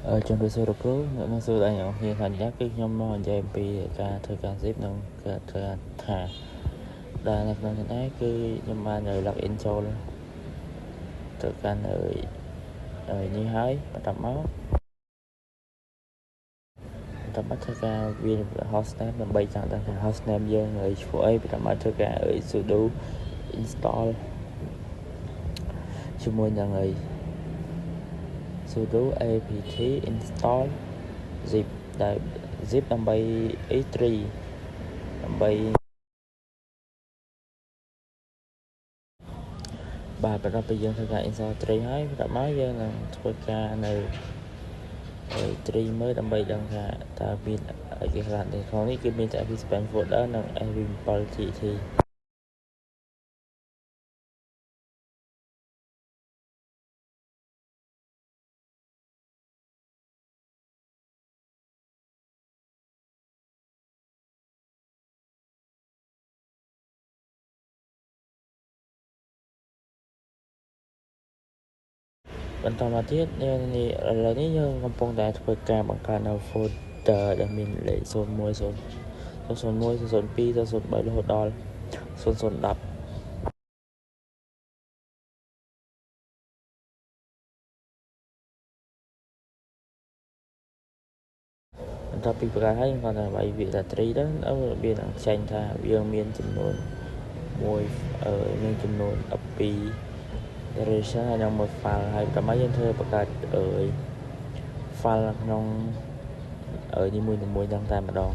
Trong đời sơ pro nó sơ đại nhỏ thì thành giác cái nhóm nó dạy bị cả thời gian xếp nông cả thời gian thả đa là nó thấy cứ nhóm mà người lọc in cho luôn thời gian ở như hái và tầm mắt thời gian viên hostname là bay chẳng tăng thành hostname dân người phụ ấy và tầm mắt thời gian ở sudo install cho môi là người sudo apt install zip đại zip đâm bay a3 đâm bay bà bắt đầu bây giờ thời gian install 3 ហើយតែមកយើងនឹងធ្វើការនៅ3mớiដើម្បីដឹងថាតើមានអីគេខ្លះនៅក្នុងនេះគឺមានតែ FB Spam Folder និង FB 7TT បន្តមកទៀតឥឡូវនេះយើងកំពុងតែធ្វើការបង្កើតនៅ folder ដែលមានលេខ010 001 002 003រហូតដល់0010បន្ទាប់ពីបង្កើតហើយយើងគាត់ថាវាយវាថា3ទៅវានឹងចេញថាវាមានចំនួនមានចំនួន12 relation ហើយនឹងមួយ file ហើយតែមកយើងធ្វើបង្កើតfile ក្នុងនីមួយៗហ្នឹងតែម្ដង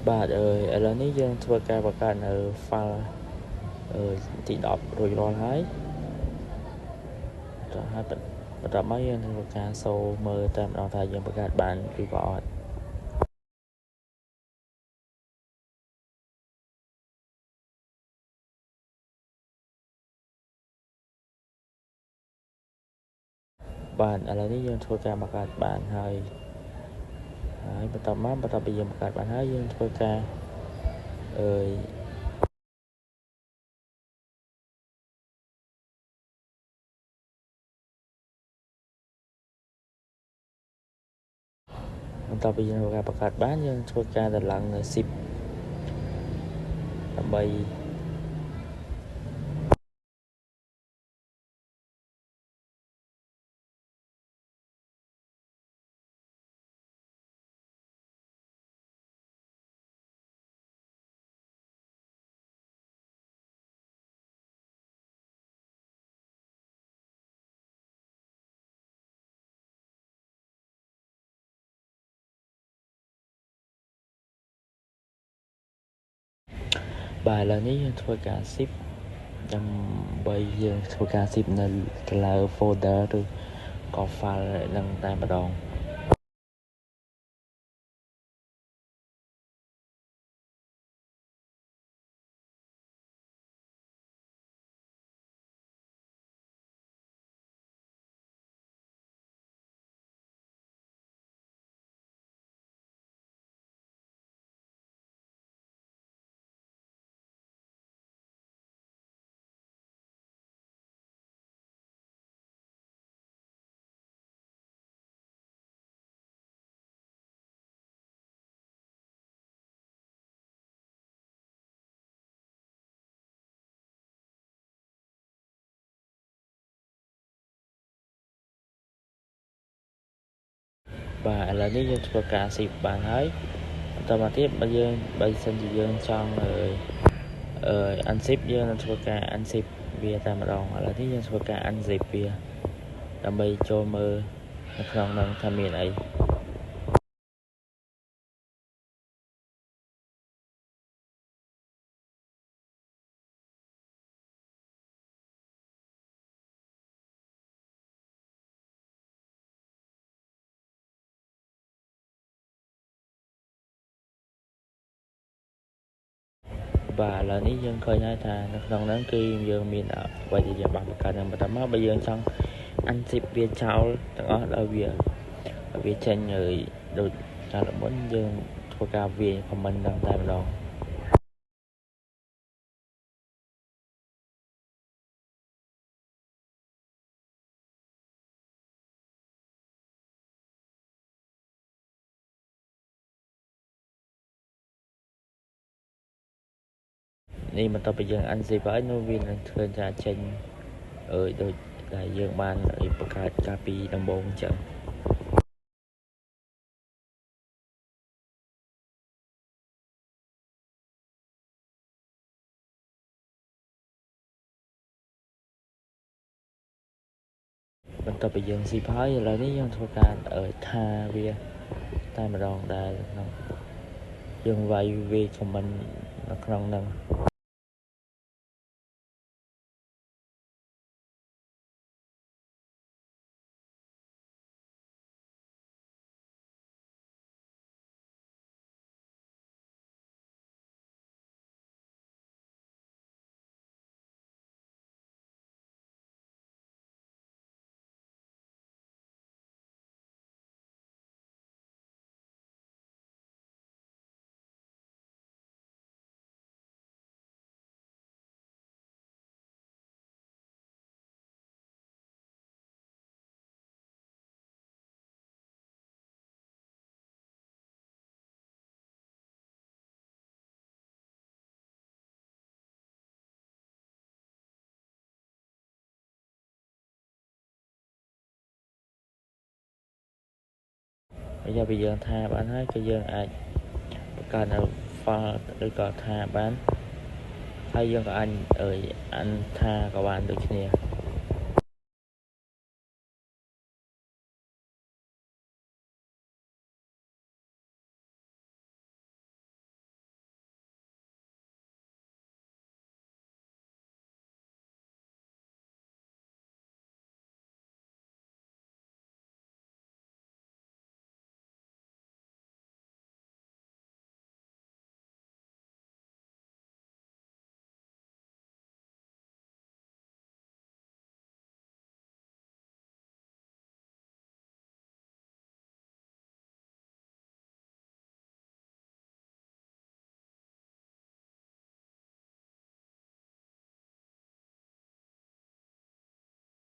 បាទឥឡូវនេះយើងធ្វើការបង្កើតនៅ file ទី10រួចរាល់ហើយបន្ទាប់មកយើងធ្វើការសូមើលតែម្ដងថាយើងបង្កើតបានឬក៏អត់បាទឥឡូវនេះយើងធ្វើការបង្កើតបានហើយបន្ទាប់ពីយើងបង្កើតបានហើយយើងធ្វើការបន្ទាប់ពីយើងធ្វើការបង្កើតបានយើងធ្វើការតម្លឹងនៅ zip ដើម្បីបាទឥឡូវនេះយើងធ្វើការ zip ដើម្បីយើងធ្វើការ zip នៅកន្លែង folder ឬក៏ file នឹងតែម្ដងបាទឥឡូវនេះយើងធ្វើការ zip បានហើយបន្តមកទៀតបើសិនជាយើងចង់unzip យើងនឹងធ្វើការ unzip វាតែម្ដងឥឡូវនេះយើងធ្វើការ unzip វាដើម្បីចូលមើលនៅក្នុងនឹងថាមានអីបាទឥឡូវនេះយើងឃើញហើយថានៅក្នុងហ្នឹងគឺយើងមានអ្វីដែលយើងបានបង្កើតនឹងបន្តមកបើយើងចង់ unzip វាចោលទាំងអស់ដល់វាចេញដូចកាលមុនយើងធ្វើការវាយ comment នឹងតែម្ដងនេះបន្ទាប់ពីយើង unzip ហើយនោះវានឹងធ្វើការចេញដូចដែលយើងបានបង្កើតកាលពីដំបូងអញ្ចឹងបន្ទាប់ពីយើង zip ហើយឥឡូវនេះយើងធ្វើការថាវាតែម្ដងដែលក្នុងយើងវាយវា comment នៅក្នុងហ្នឹងbây giờយើងថាបានហើយគឺយើងអាចបង្កើតនៅ file ឬក៏ថាបានហើយយើងក៏អាចអានថាក៏បានដូចគ្នា